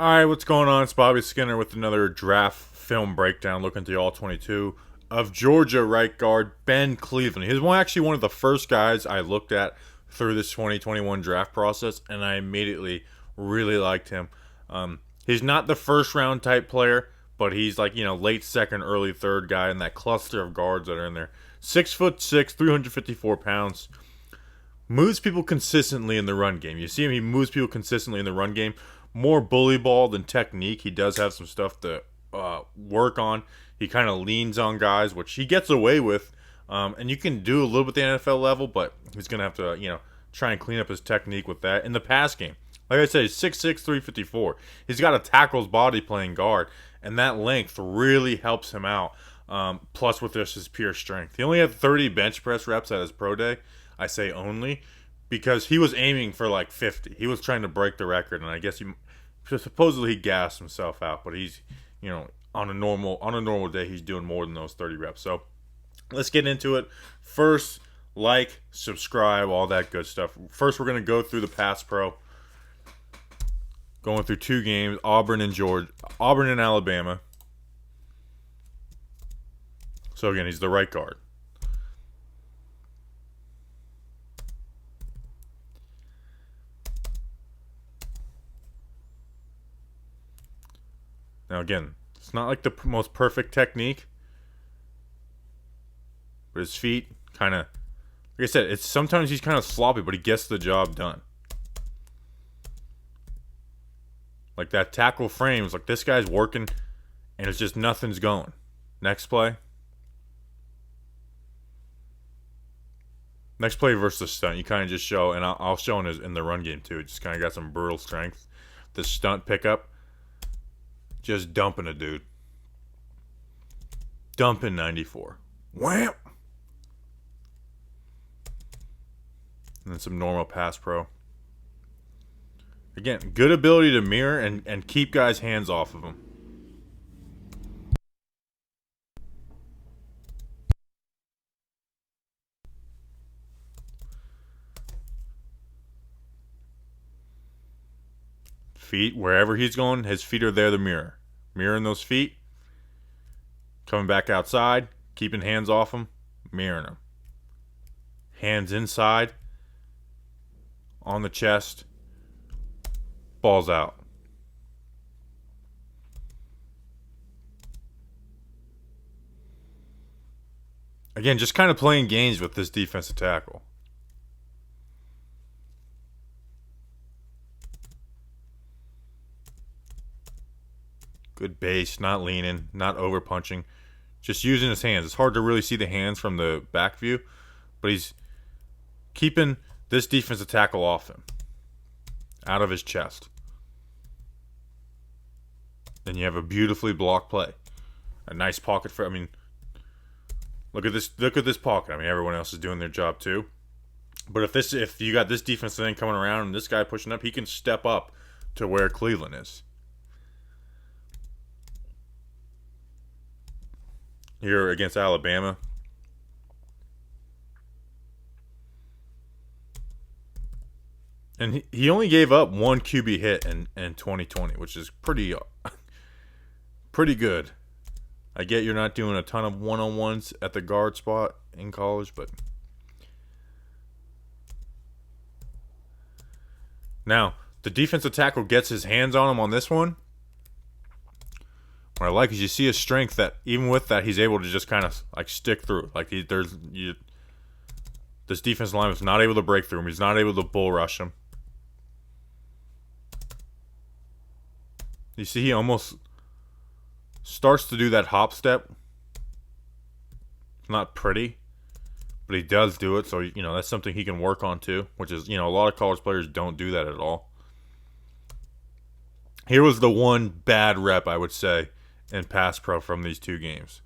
Alright, what's going on? It's Bobby Skinner with another draft film breakdown looking through all 22 of Georgia right guard Ben Cleveland. He's actually one of the first guys I looked at through this 2021 draft process, and I immediately really liked him. He's not the first round type player, but he's like, late second, early third guy in that cluster of guards that are in there. 6'6", 354 pounds. Moves people consistently in the run game. You see him, he moves people consistently in the run game. More bully ball than technique. He does have some stuff to work on. He kind of leans on guys, which he gets away with. And you can do a little bit at the NFL level, but he's going to have to, try and clean up his technique with that. In the pass game, like I said, he's 6'6", 354. He's got a tackle's body playing guard, and that length really helps him out. Plus with just his pure strength. He only had 30 bench press reps at his pro day. I say only because he was aiming for like 50. He was trying to break the record, and I guess supposedly he gassed himself out. But he's, on a normal day, he's doing more than those 30 reps. So let's get into it. First, like, subscribe, all that good stuff. First, we're gonna go through the pass pro. Going through two games: Auburn and Alabama. So again, he's the right guard. Now again, it's not like the most perfect technique, but his feet kind of, like I said, it's sometimes he's kind of sloppy, but he gets the job done. Like that tackle frames, like this guy's working, and it's just nothing's going. Next play. Next play versus the stunt, you kind of just show, and I'll show in the run game too. It just kind of got some brutal strength. The stunt pickup. Just dumping a dude. Dumping 94. Wham! And then some normal pass pro. Again, good ability to mirror and keep guys' hands off of him. Feet, wherever he's going, his feet are there to mirror. Mirroring those feet. Coming back outside, keeping hands off him, mirroring them. Hands inside, on the chest, balls out. Again, just kind of playing games with this defensive tackle. Good base, not leaning, not over punching, just using his hands. It's hard to really see the hands from the back view, but he's keeping this defensive tackle off him, out of his chest. Then you have a beautifully blocked play, a nice pocket for. Look at this pocket. Everyone else is doing their job too. But if you got this defensive end coming around and this guy pushing up, he can step up to where Cleveland is. Here against Alabama. And he only gave up one QB hit in 2020, which is pretty good. I get you're not doing a ton of one-on-ones at the guard spot in college, but now the defensive tackle gets his hands on him on this one. What I like is you see his strength that even with that he's able to just kind of like stick through. Like this defensive line is not able to break through him. He's not able to bull rush him. You see he almost starts to do that hop step. It's not pretty, but he does do it. So that's something he can work on too. Which is a lot of college players don't do that at all. Here was the one bad rep I would say in pass pro from these two games.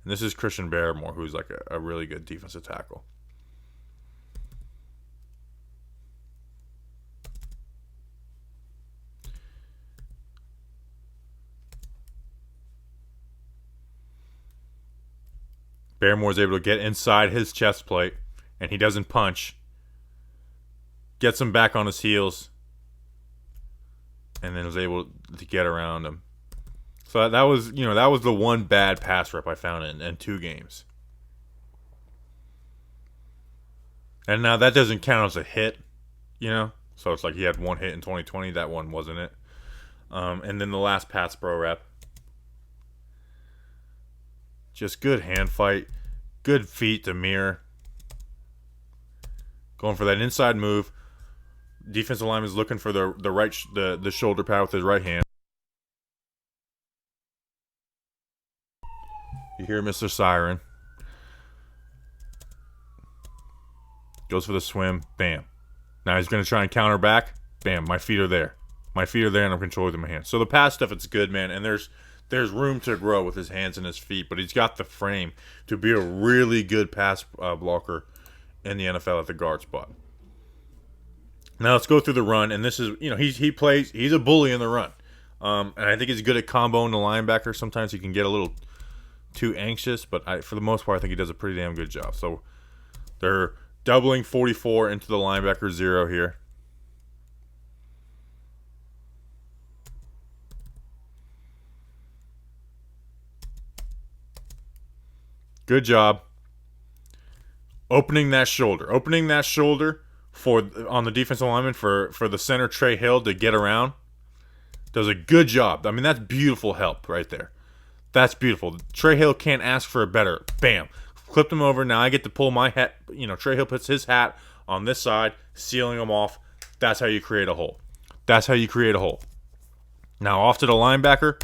And this is Christian Barrymore, who's like a really good defensive tackle. Barrymore's able to get inside his chest plate, and he doesn't punch. Gets him back on his heels. and then was able to get around him. So that was, that was the one bad pass rep I found in 2 games. And now that doesn't count as a hit, So it's like he had 1 hit in 2020. That one wasn't it. And then the last pass pro rep. Just good hand fight. Good feet to mirror. Going for that inside move. Defensive lineman is looking for the right the shoulder pad with his right hand. You hear Mr. Siren. Goes for the swim. Bam. Now he's going to try and counter back. Bam. My feet are there. My feet are there, and I'm controlling with my hands. So the pass stuff, it's good, man. And there's room to grow with his hands and his feet, but he's got the frame to be a really good pass blocker in the NFL at the guard spot. Now let's go through the run, and this is, he's a bully in the run. And I think he's good at comboing the linebacker. Sometimes he can get a little too anxious, but for the most part, I think he does a pretty damn good job. So they're doubling 44 into the linebacker 0 here. Good job. Opening that shoulder for on the defensive lineman for the center Trey Hill to get around. Does a good job. I mean, that's beautiful help right there. That's beautiful. Trey Hill can't ask for a better. Bam. Clipped him over. Now I get to pull my hat. Trey Hill puts his hat on this side, sealing him off. That's how you create a hole. That's how you create a hole. Now off to the linebacker.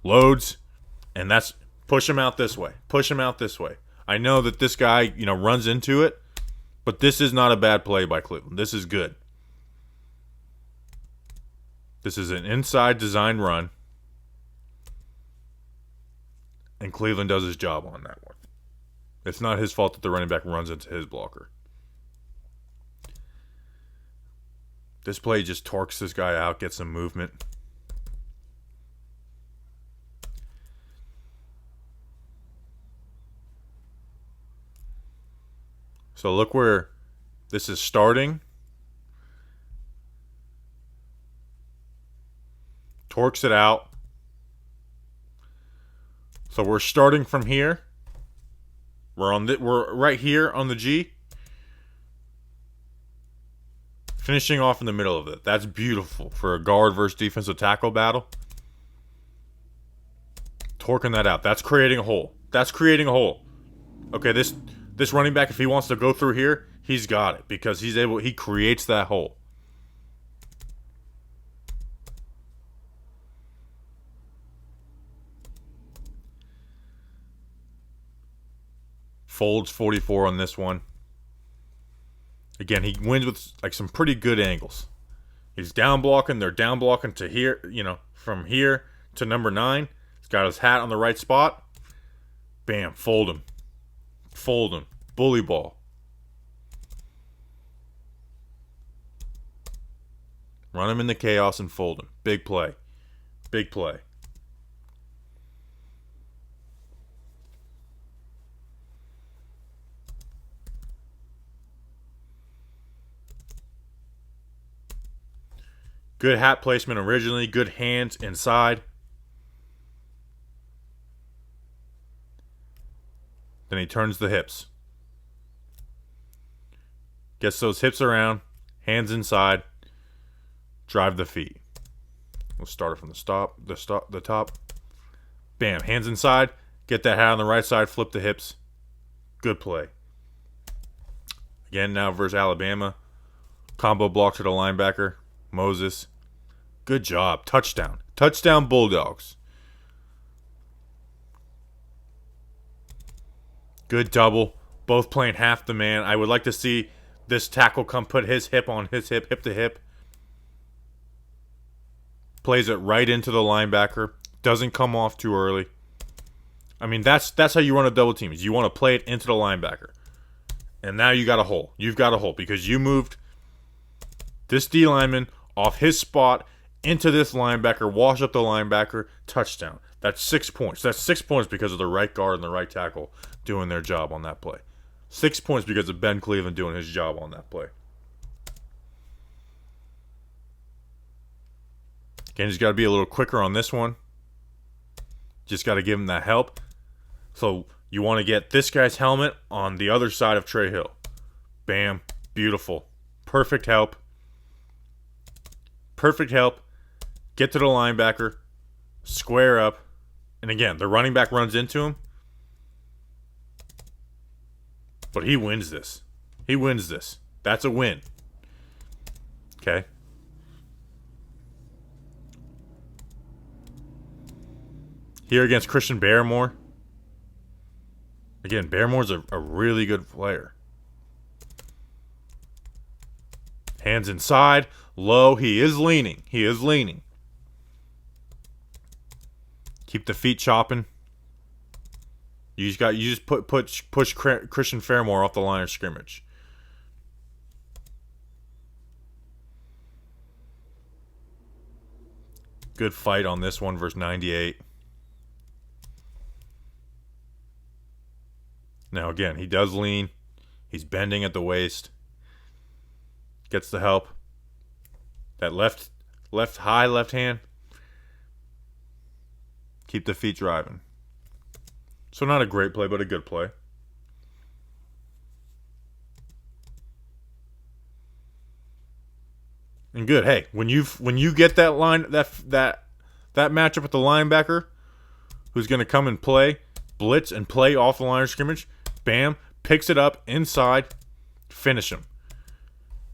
Loads. And that's push him out this way. Push him out this way. I know that this guy, runs into it, but this is not a bad play by Cleveland. This is good. This is an inside design run, and Cleveland does his job on that one. It's not his fault that the running back runs into his blocker. This play just torques this guy out, gets some movement. So look where this is starting. Torques it out. So we're starting from here. We're right here on the G. Finishing off in the middle of it. That's beautiful for a guard versus defensive tackle battle. Torquing that out. That's creating a hole. That's creating a hole. Okay, this running back, if he wants to go through here, he's got it because he creates that hole. Folds 44 on this one. Again, he wins with some pretty good angles. He's down blocking. They're down blocking to here, from here to number 9. He's got his hat on the right spot. Bam, fold him. Fold him. Bully ball. Run him into chaos and fold him. Big play. Big play. Good hat placement originally. Good hands inside. Then he turns the hips. Gets those hips around. Hands inside. Drive the feet. We'll start it from the top. Bam. Hands inside. Get that hat on the right side. Flip the hips. Good play. Again, now versus Alabama. Combo block to the linebacker. Moses. Good job. Touchdown. Touchdown Bulldogs. Good double. Both playing half the man. I would like to see this tackle come put his hip on his hip, hip to hip. Plays it right into the linebacker. Doesn't come off too early. I mean, that's how you run a double team. Is you want to play it into the linebacker. And now you got a hole. You've got a hole because you moved this D lineman off his spot into this linebacker, wash up the linebacker, touchdown. That's 6 points. That's 6 points because of the right guard and the right tackle doing their job on that play. 6 points because of Ben Cleveland doing his job on that play. Again, just got to be a little quicker on this one. Just got to give him that help. So you want to get this guy's helmet on the other side of Trey Hill. Bam. Beautiful. Perfect help. Perfect help. Get to the linebacker. Square up. And again, the running back runs into him. But he wins this. He wins this. That's a win. Okay. Here against Christian Barmore. Again, Barmore's a really good player. Hands inside. Low. He is leaning. He is leaning. Keep the feet chopping. You just push Christian Fairmore off the line of scrimmage. Good fight on this one versus 98. Now again, he does lean. He's bending at the waist. Gets the help. That left high left hand. Keep the feet driving. So not a great play, but a good play. And good. Hey, when you get that line that matchup with the linebacker who's going to come and play blitz and play off the line of scrimmage, bam, picks it up inside, finish him.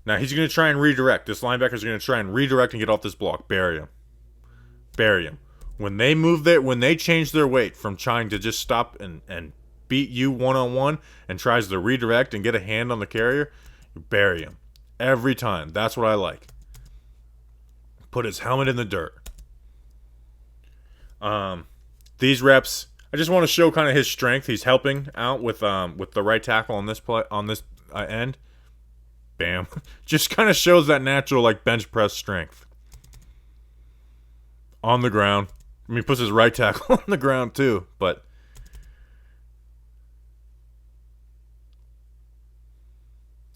Now he's going to try and redirect. This linebacker's going to try and redirect and get off this block. Bury him. Bury him. When they change their weight from trying to just stop and beat you one-on-one and tries to redirect and get a hand on the carrier, you bury him. Every time. That's what I like. Put his helmet in the dirt. These reps, I just want to show kind of his strength. He's helping out with the right tackle on this play on this end. Bam. Just kind of shows that natural like bench press strength. On the ground. I mean, he puts his right tackle on the ground too, but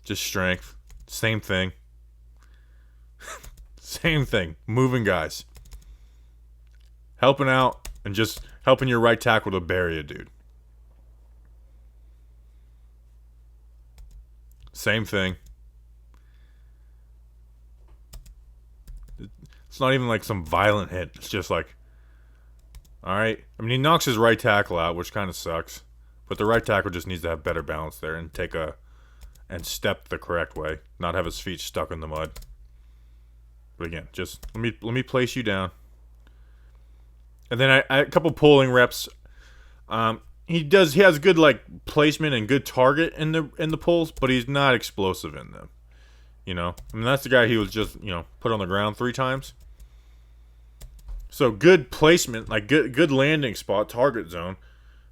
just strength. Same thing. Same thing. Moving guys. Helping out and just helping your right tackle to bury a dude. Same thing. It's not even like some violent hit. It's just like, all right. I mean, he knocks his right tackle out, which kind of sucks. But the right tackle just needs to have better balance there and and step the correct way, not have his feet stuck in the mud. But again, just let me place you down. And then a couple pulling reps. He has good like placement and good target in the pulls, but he's not explosive in them. You know, I mean that's the guy he was just put on the ground 3 times. So good placement, like good landing spot, target zone,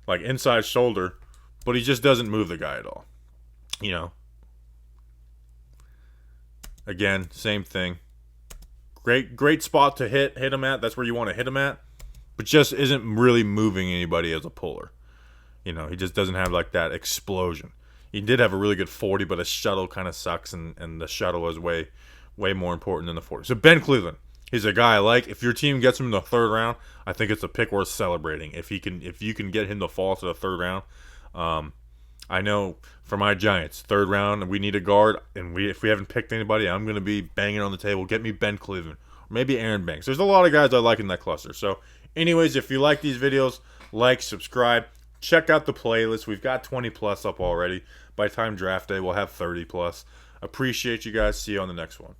like inside shoulder, but he just doesn't move the guy at all. Again, same thing. Great spot to hit him at. That's where you want to hit him at, but just isn't really moving anybody as a puller. He just doesn't have like that explosion. He did have a really good 40, but his shuttle kind of sucks, and the shuttle is way more important than the 40. So Ben Cleveland, he's a guy I like. If your team gets him in the 3rd round, I think it's a pick worth celebrating. If you can get him to fall to the 3rd round, I know for my Giants, 3rd round, we need a guard, and if we haven't picked anybody, I'm going to be banging on the table. Get me Ben Cleveland, or maybe Aaron Banks. There's a lot of guys I like in that cluster. So, anyways, if you like these videos, like, subscribe, check out the playlist. We've got 20 plus up already. By the time draft day, we'll have 30 plus. Appreciate you guys. See you on the next one.